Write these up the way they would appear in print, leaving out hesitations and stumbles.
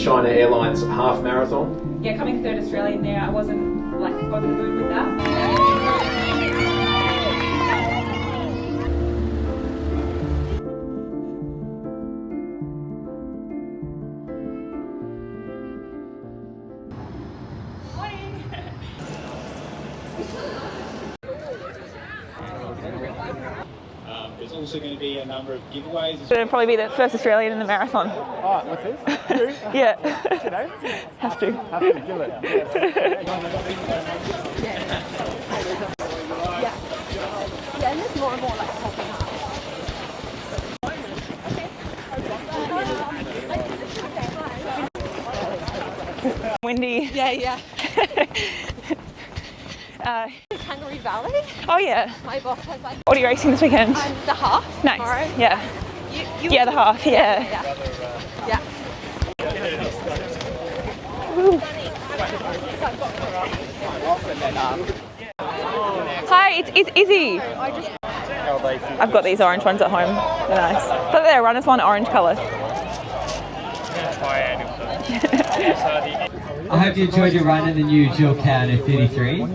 China Airlines half marathon. Yeah, coming third Australian there, I wasn't like over the moon with that. There's also going to be a number of giveaways. It'll probably be the first Australian in the marathon. Oh, what's this? Yeah. Today? Have to. Have to do it. Yeah, and there's more and more like popping up. Windy. Yeah. Kangaroo Valley. Oh yeah. My boss has like. What are you racing this weekend? The half. Nice. Tomorrow. Yeah. You Yeah, the half. Yeah. Yeah. Hi, it's Izzy. I've got these orange ones at home. They're nice. But they're runners one orange colour. I hope you enjoyed your run in the new GEL KAYANO 33.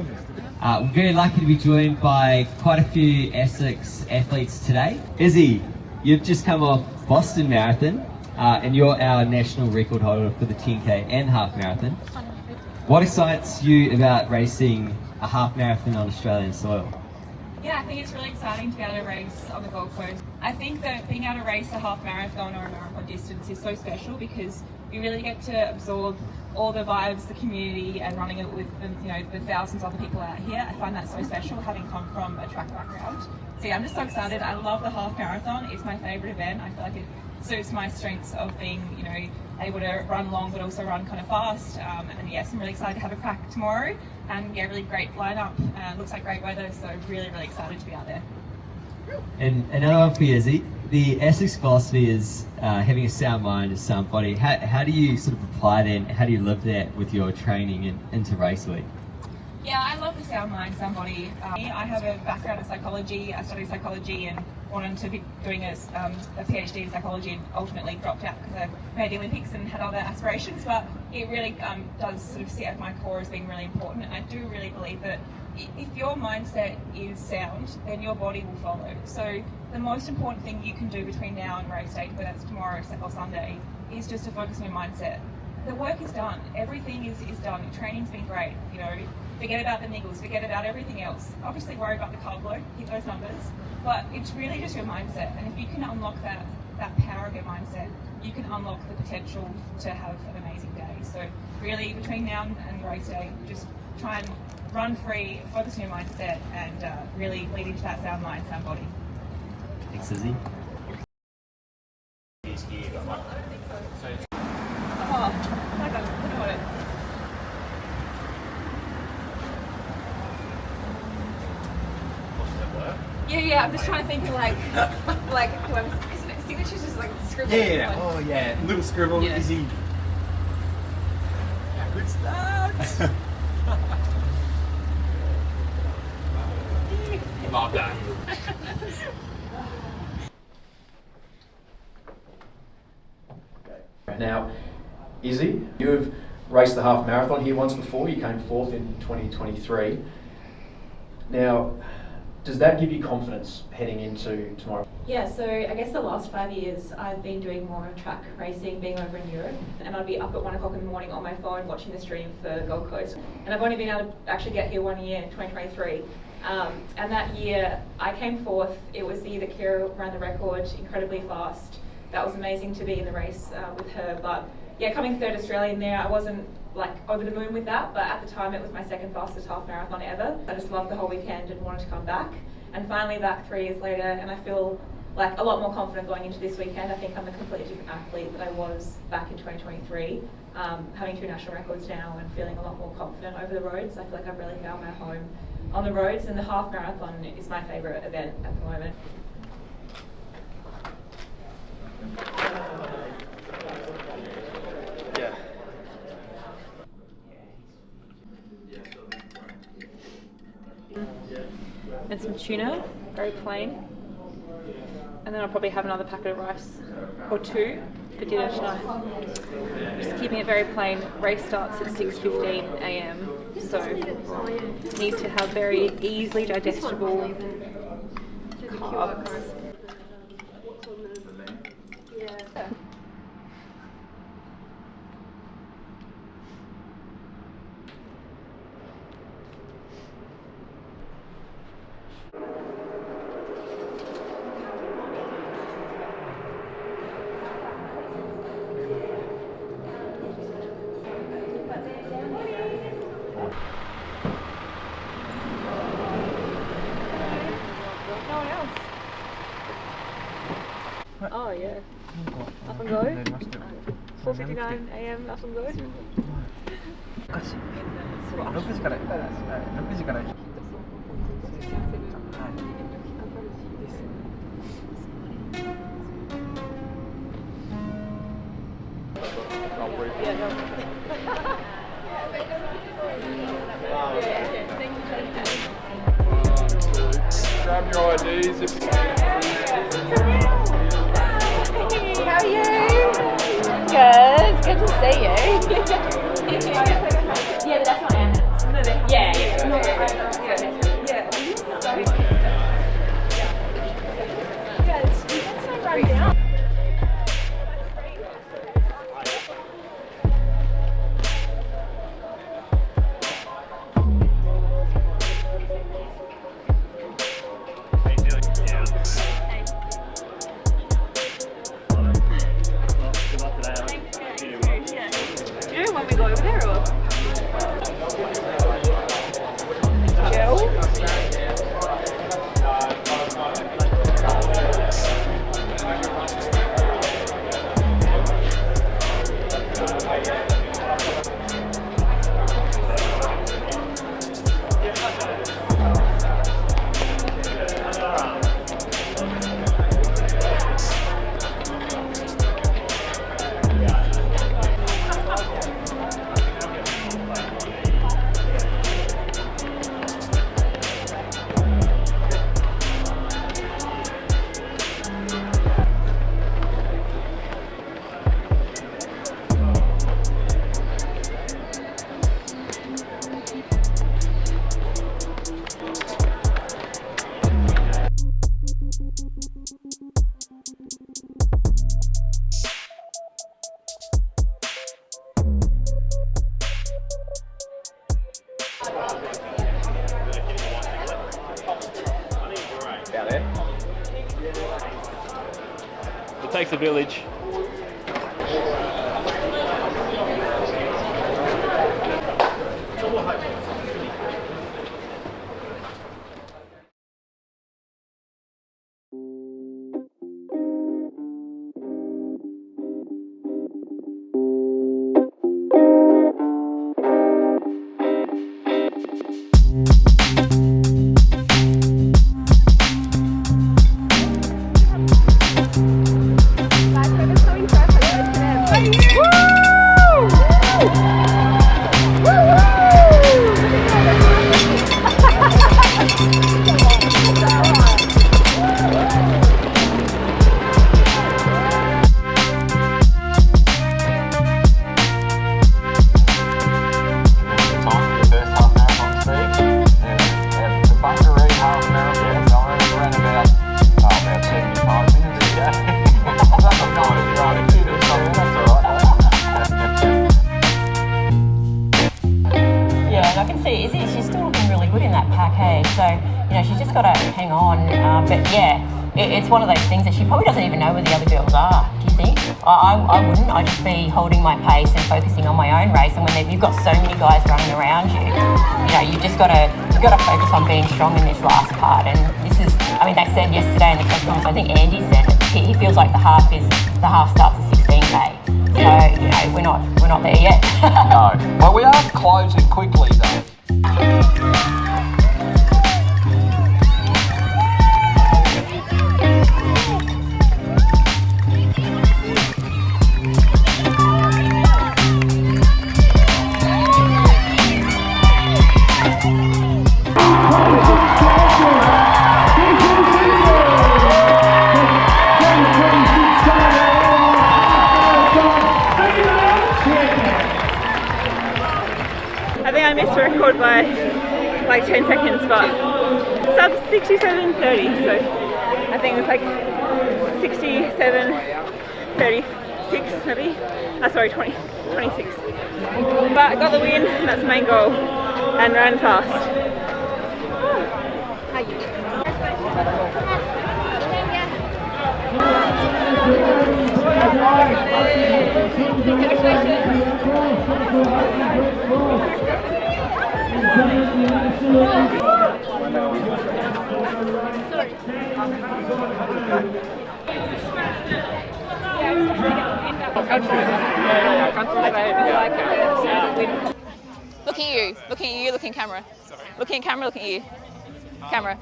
We're very lucky to be joined by quite a few ASICS athletes today. Izzy, you've just come off Boston Marathon and you're our national record holder for the 10K and half marathon. What excites you about racing a half marathon on Australian soil? Yeah, I think it's really exciting to be able to race on the Gold Coast. I think that being able to race a half marathon or a marathon distance is so special because you really get to absorb all the vibes, the community, and running it with the thousands of other people out here. I find that so special, having come from a track background. So yeah, I'm just so excited. I love the half marathon. It's my favourite event. I feel like it suits my strengths of being, able to run long but also run kind of fast. And yes, I'm really excited to have a crack tomorrow. And yeah, really great lineup. Looks like great weather, so really, really excited to be out there. And another one for you, Izzy. The ASICS philosophy is having a sound mind, a sound body. How do you sort of apply that and how do you live that with your training and into race week? Yeah, I love the sound mind, sound body. I have a background in psychology. I studied psychology and wanted to be doing a PhD in psychology and ultimately dropped out because I made the Olympics and had other aspirations. But it really does sort of sit at my core as being really important. And I do really believe that if your mindset is sound, then your body will follow. So the most important thing you can do between now and race day, whether that's tomorrow or Sunday, is just to focus on your mindset. The work is done. Everything is done. Training's been great. Forget about the niggles, forget about everything else. Obviously worry about the carb load, hit those numbers, but it's really just your mindset. And if you can unlock that power of your mindset, you can unlock the potential to have an amazing day. So really between now and race day, just try and run free, focus on your mindset, and really lead into that sound mind, sound body. Thanks, Izzy. Yeah, I'm just trying to think of like signatures just like scribble. Yeah. Oh yeah. Little scribble. Yeah. Easy. Yeah, good start. Love that. Now, Izzy, you've raced the half marathon here once before. You came fourth in 2023. Now, does that give you confidence heading into tomorrow? Yeah, so I guess the last 5 years I've been doing more track racing, being over in Europe, and I'd be up at 1 o'clock in the morning on my phone watching the stream for Gold Coast. And I've only been able to actually get here 1 year, 2023. And that year I came fourth. It was the year that Kira ran the record incredibly fast. That was amazing to be in the race with her. But yeah, coming third Australian there, I wasn't like over the moon with that, but at the time it was my second fastest half marathon ever. I just loved the whole weekend and wanted to come back. And finally back 3 years later, and I feel like a lot more confident going into this weekend. I think I'm a completely different athlete than I was back in 2023. Having 2 national records now and feeling a lot more confident over the roads. I feel like I've really found my home on the roads, and the half marathon is my favourite event at the moment. And some tuna, very plain. And then I'll probably have another packet of rice or 2. for dinner tonight. Just keeping it very plain. Race starts at 6:15 a.m. So need to have very easily digestible carbs. Oh yeah. Up and go. 4:59 a.m. up and go. 6時から6時からGrab your IDs. How are you? Good. Good to see you. Yeah, but that's not Anna's. Yeah, when we go over there or? GEL? Out there. It takes a village. She's just got to hang on. But yeah, it's one of those things that she probably doesn't even know where the other girls are. Do you think? I wouldn't. I'd just be holding my pace and focusing on my own race. And when you've got so many guys running around you, you've just got to focus on being strong in this last part. And this is, I mean, they said yesterday in the press conference, I think Andy said he feels like the half starts at 16k. So we're not there yet. No. Well, we are closing quickly though. record by like 10 seconds, but sub 67:30, so I think it's like 67:36 maybe. Sorry, 26. But I got the win, and that's the main goal, and ran fast. Looking at you, looking at you, looking at camera. Sorry? Looking at camera, looking at you. Camera.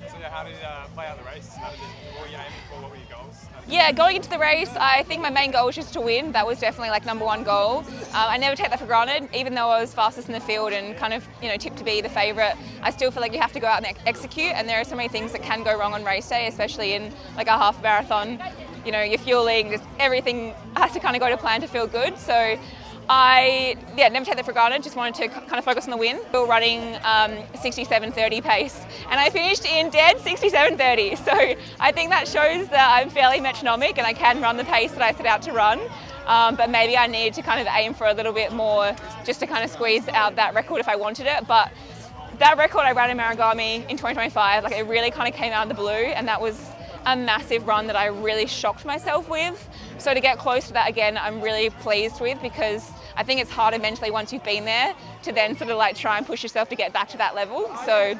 So yeah, how did play out the race? What were you aiming for? What were your goals? Yeah, going into the race, I think my main goal was just to win. That was definitely like #1 goal. I never take that for granted, even though I was fastest in the field and kind of, you know, tipped to be the favourite. I still feel like you have to go out and execute, and there are so many things that can go wrong on race day, especially in like a half marathon. You know, your fueling, just everything has to kind of go to plan to feel good. So I never take that for granted, just wanted to kind of focus on the win. We were running 67:30 pace, and I finished in dead 67:30. So I think that shows that I'm fairly metronomic and I can run the pace that I set out to run. But maybe I needed to kind of aim for a little bit more just to kind of squeeze out that record if I wanted it. But that record I ran in Marangami in 2025, like it really kind of came out of the blue, and that was a massive run that I really shocked myself with. So to get close to that again, I'm really pleased with, because I think it's harder mentally once you've been there to then sort of like try and push yourself to get back to that level. So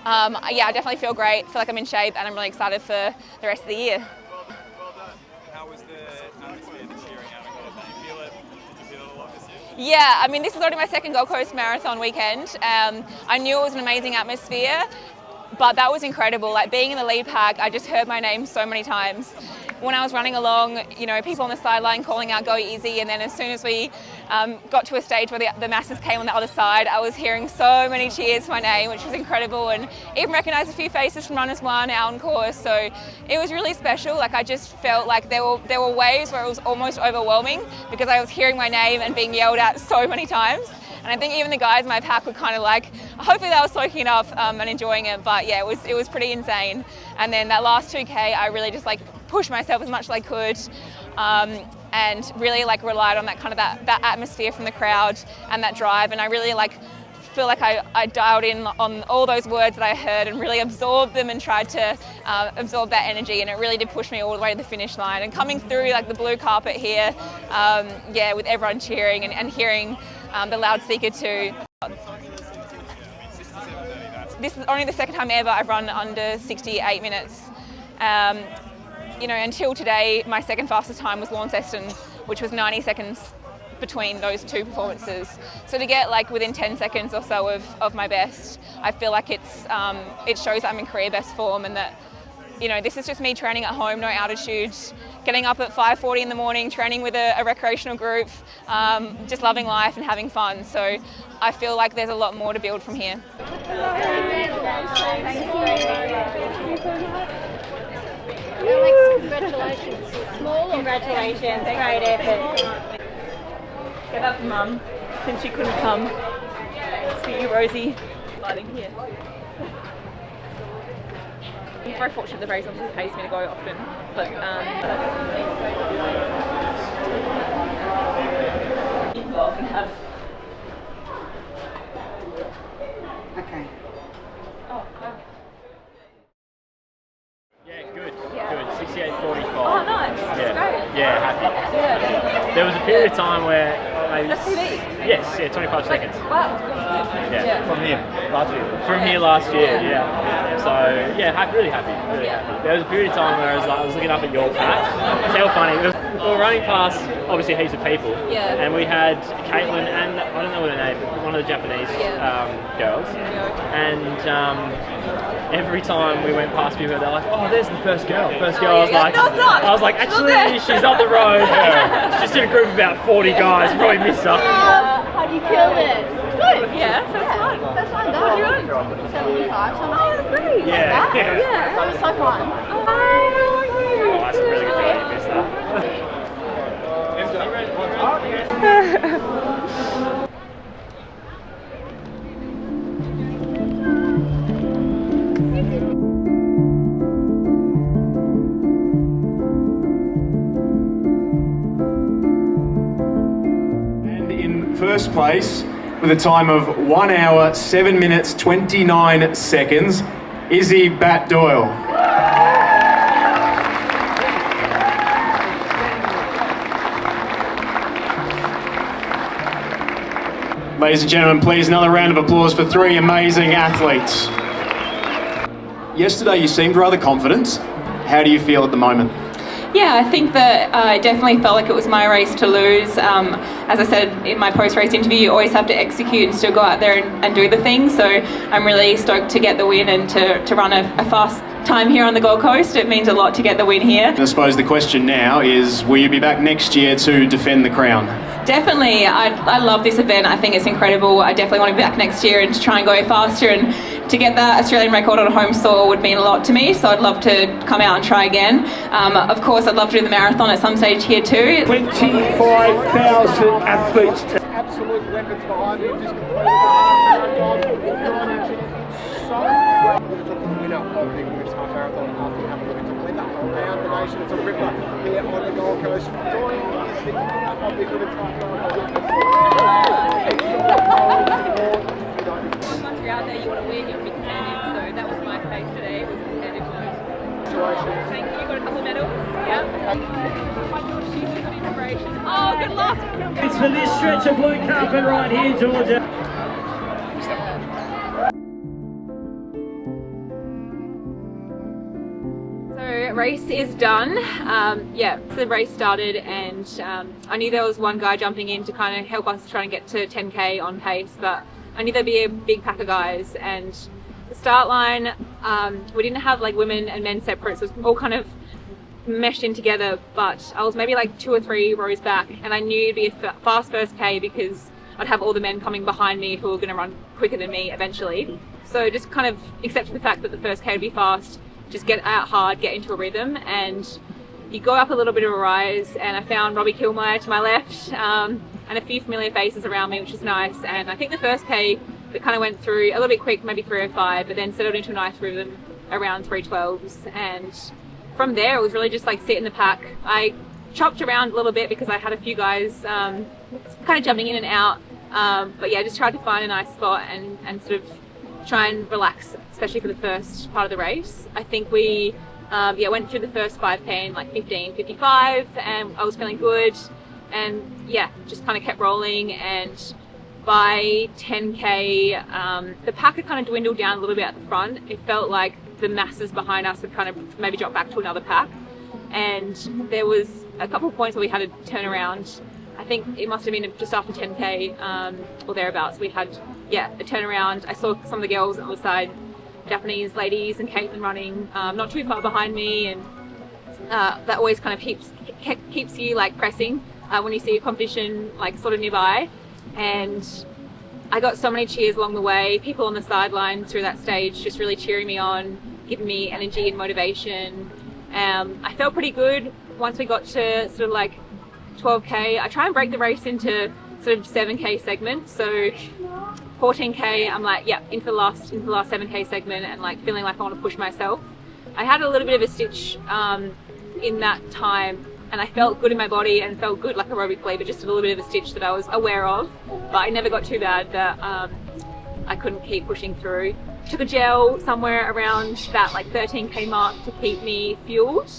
yeah, I definitely feel great, feel like I'm in shape, and I'm really excited for the rest of the year. Well done. How was the atmosphere, the cheering out of Gold? Did you feel it? Did you feel it a lot this year? Yeah, I mean, this is already my second Gold Coast Marathon weekend. I knew it was an amazing atmosphere, but that was incredible. Like being in the lead pack, I just heard my name so many times. When I was running along, you know, people on the sideline calling out, "Go easy," and then as soon as we got to a stage where the masses came on the other side, I was hearing so many cheers for my name, which was incredible, and even recognised a few faces from Runners One out on course. So it was really special. Like I just felt like there were waves where it was almost overwhelming, because I was hearing my name and being yelled at so many times. And I think even the guys in my pack were kind of like, hopefully they were soaking it up and enjoying it. But yeah, it was pretty insane. And then that last 2K, I really just like pushed myself as much as I could, and really like relied on that kind of that atmosphere from the crowd and that drive. And I really like feel like I dialed in on all those words that I heard and really absorbed them and tried to absorb that energy, and it really did push me all the way to the finish line. And coming through like the blue carpet here, yeah, with everyone cheering and hearing the loudspeaker too. This is only the second time ever I've run under 68 minutes. You know, until today, my second fastest time was Launceston, which was 90 seconds between those two performances. So to get like within 10 seconds or so of my best, I feel like it shows that I'm in career best form, and that, you know, this is just me training at home, no altitude, getting up at 5:40 in the morning, training with a recreational group, just loving life and having fun. So I feel like there's a lot more to build from here. Alex, congratulations. Small congratulations, great effort. Get up, Mum, since she couldn't come. It's for you, Rosie. Lighting here. I'm very fortunate the race obviously pays me to go often, but you often have. Okay. Oh, Yeah, good. Yeah. Good. 68:45. oh nice. That's Yeah. great. Yeah, happy. Yeah. There was a period of time where maybe. That's TV? Yes, yeah, 25 seconds. Wow. Yeah. From here, last year. From here last year, yeah. So yeah, really happy, really happy. There was a period of time where I was looking up at your patch. It's how funny. We were running past obviously heaps of people, Yeah. and we had Caitlin and I don't know what her name, one of the Japanese girls, and every time we went past people, they're like, "Oh, there's the first girl." First girl. Oh, I was yeah. like, No, it's not. I was like, actually, she's up the road. She's in a group of about 40 guys. You probably missed her. How do you kill it? Good. Yeah, first one. That's fine. What did you run? 75 something. Oh, that's great. Yeah. Yeah, that was so fun. Oh, that's a really good job. You missed that. And in first place, with a time of 1 hour, 7 minutes, 29 seconds, Izzy Batt-Doyle. Ladies and gentlemen, please another round of applause for 3 amazing athletes. Yesterday you seemed rather confident. How do you feel at the moment? Yeah, I think that I definitely felt like it was my race to lose. As I said in my post-race interview, you always have to execute and still go out there and do the thing. So I'm really stoked to get the win and to run a fast time here on the Gold Coast. It means a lot to get the win here. I suppose the question now is, will you be back next year to defend the crown? Definitely. I love this event. I think it's incredible. I definitely want to be back next year and to try and go faster, and to get that Australian record on a home soil would mean a lot to me, so I'd love to come out and try again. Of course, I'd love to do the marathon at some stage here too. 25,000 athletes. Absolute weapons behind him. Just completed the half marathon. Winner of the women's half marathon after having a look at the weather around the nation. It's a ripper here on the Gold Coast. Doyle is the winner of the women's half marathon. Once you're out there, you want to win, you're big standing, so that was my face today, was competitive mode. Thank you, got a couple of medals. Yeah. My daughter, she's a good inspiration. Oh, good luck! It's for this stretch of blue carpet right here, Georgia. Race is done. Yeah, so the race started, and I knew there was one guy jumping in to kind of help us try and get to 10k on pace, but I knew there'd be a big pack of guys, and the start line, we didn't have like women and men separate, so it was all kind of meshed in together, but I was maybe like 2 or 3 rows back, and I knew it'd be a fast first K because I'd have all the men coming behind me who were going to run quicker than me eventually. So just kind of accepted the fact that the first K would be fast, just get out hard, get into a rhythm, and you go up a little bit of a rise, and I found Robbie Kilmeyer to my left, and a few familiar faces around me, which is nice. And I think the first K, it kind of went through a little bit quick, maybe 3:05, but then settled into a nice rhythm around 3:12s, and from there it was really just like sit in the pack. I chopped around a little bit because I had a few guys kind of jumping in and out, but yeah, just tried to find a nice spot and sort of try and relax, especially for the first part of the race. I think we went through the first 5k in like 15:55, and I was feeling good, and yeah, just kind of kept rolling. And by 10k, the pack had kind of dwindled down a little bit at the front. It felt like the masses behind us had kind of maybe dropped back to another pack, and there was a couple of points where we had to turn around. I think it must have been just after 10k or thereabouts. We had a turnaround. I saw some of the girls on the side, Japanese ladies and Caitlin running not too far behind me, and that always kind of keeps you like pressing when you see a competition like sort of nearby. And I got so many cheers along the way, people on the sideline through that stage just really cheering me on, giving me energy and motivation. I felt pretty good once we got to sort of like 12k. I try and break the race into sort of 7k segments, so 14k I'm like into the last 7k segment, and like feeling like I want to push myself. I had a little bit of a stitch in that time, and I felt good in my body and felt good like aerobically, but just a little bit of a stitch that I was aware of, but I never got too bad that I couldn't keep pushing through. Took a gel somewhere around that like 13k mark to keep me fueled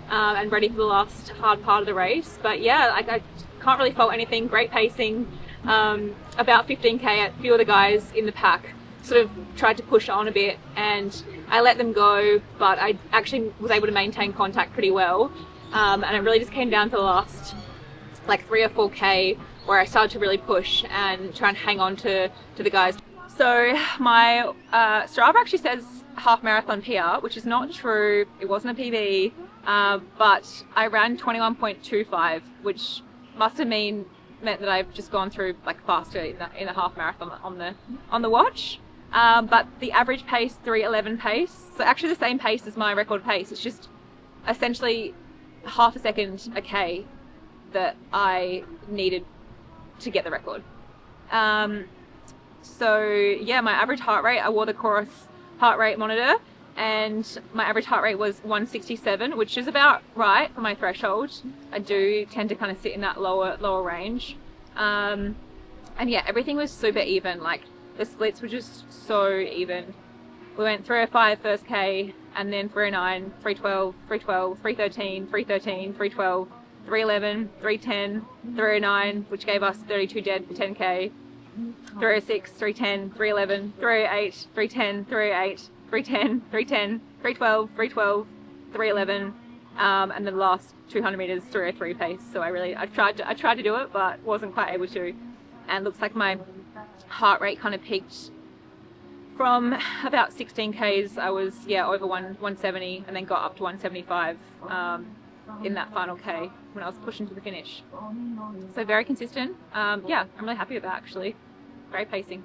and ready for the last hard part of the race. But yeah, like I can't really fault anything. Great pacing. About 15k, a few of the guys in the pack sort of tried to push on a bit, and I let them go, but I actually was able to maintain contact pretty well. And it really just came down to the last like 3 or 4k where I started to really push and try and hang on to the guys. So my Strava actually says half marathon PR, which is not true. It wasn't a PB, but I ran 21.25, which must have meant that I've just gone through like faster in the half marathon on the watch. But the average pace, 3:11 pace, so actually the same pace as my record pace. It's just essentially half a second a K that I needed to get the record. So yeah, my average heart rate, I wore the Chorus heart rate monitor, and my average heart rate was 167, which is about right for my threshold. I do tend to kind of sit in that lower range. And yeah, everything was super even. Like the splits were just so even. We went 305 first K, and then 309, 312, 312, 313, 313, 312, 311, 310, 309, which gave us 32 dead for 10K, 306, 310, 311, 308, 310, 308, 310, 310, 312, 312, 311, and the last 200 meters 303 pace. So I tried to do it, but wasn't quite able to. And looks like my heart rate kind of peaked from about 16 Ks. I was over 170, and then got up to 175 in that final K when I was pushing to the finish. So very consistent. Yeah, I'm really happy with that actually. Great pacing.